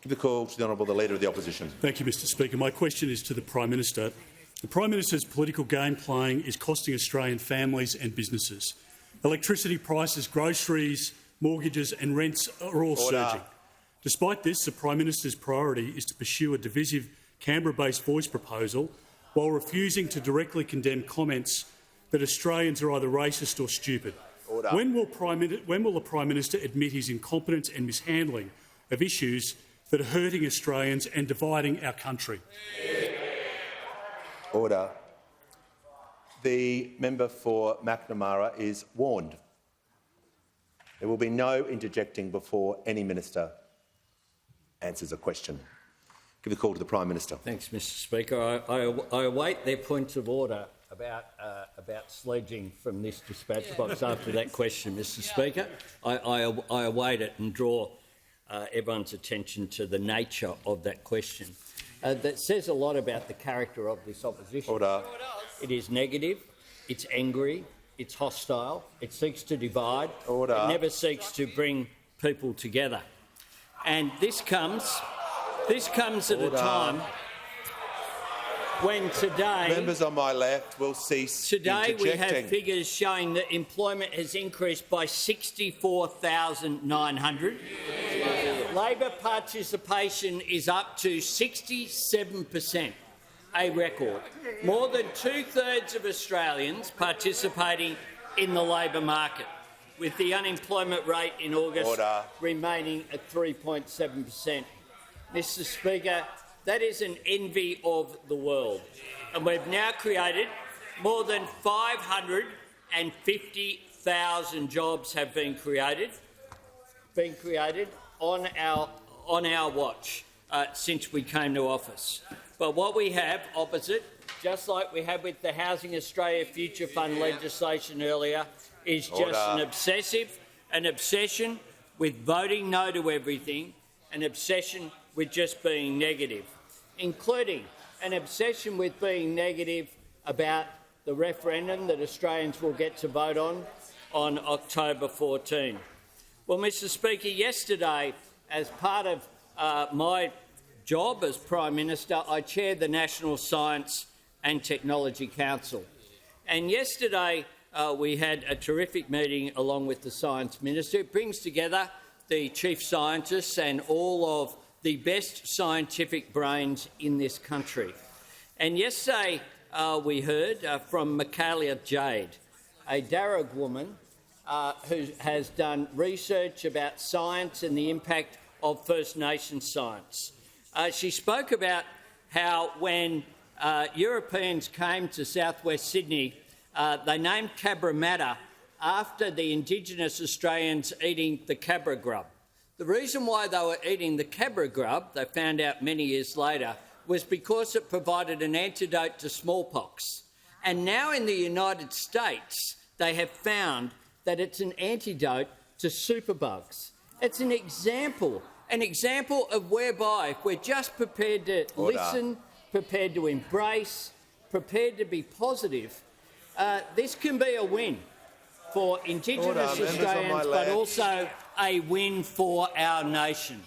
Give the call to the Honourable the Leader of the Opposition. Thank you, Mr Speaker. My question is to the Prime Minister. The Prime Minister's political game playing is costing Australian families and businesses. Electricity prices, groceries, mortgages and rents are all surging. Despite this, the Prime Minister's priority is to pursue a divisive Canberra-based voice proposal while refusing to directly condemn comments that Australians are either racist or stupid. When will the Prime Minister admit his incompetence and mishandling of issues that are hurting Australians and dividing our country? Order. The member for McNamara is warned. There will be no interjecting before any minister answers a question. Give the call to the Prime Minister. Thanks, Mr Speaker. I await their points of order about sledging from this dispatch box after that question, Mr Speaker. I await it and draw everyone's attention to the nature of that question. That says a lot about the character of this opposition. Order. It is negative, it's angry, it's hostile, it seeks to divide, Order. It never seeks to bring people together. And this comes at a time when today— Members on my left will cease interjecting. We have figures showing that employment has increased by 64,900. Labor participation is up to 67%, a record. More than two-thirds of Australians participating in the labour market, with the unemployment rate in August remaining at 3.7%. Mr Speaker, that is an envy of the world, and we've now created more than 550,000 jobs have been created on our watch since we came to office. But what we have opposite, just like we had with the Housing Australia Future Fund legislation earlier, is just an obsession with voting no to everything, an obsession with just being negative, including an obsession with being negative about the referendum that Australians will get to vote on October 14. Well, Mr Speaker, yesterday, as part of my job as Prime Minister, I chaired the National Science and Technology Council. And yesterday we had a terrific meeting along with the Science Minister. It brings together the chief scientists and all of the best scientific brains in this country. And yesterday we heard from Michaela Jade, a Darug woman who has done research about science and the impact of First Nations science. She spoke about how when Europeans came to southwest Sydney, they named Cabramatta after the Indigenous Australians eating the cabra grub. The reason why they were eating the cabra grub, they found out many years later, was because it provided an antidote to smallpox. And now in the United States, they have found that it's an antidote to superbugs. It's an example of whereby if we're just prepared to listen, prepared to embrace, prepared to be positive, this can be a win for Indigenous Australians, but also a win for our nation.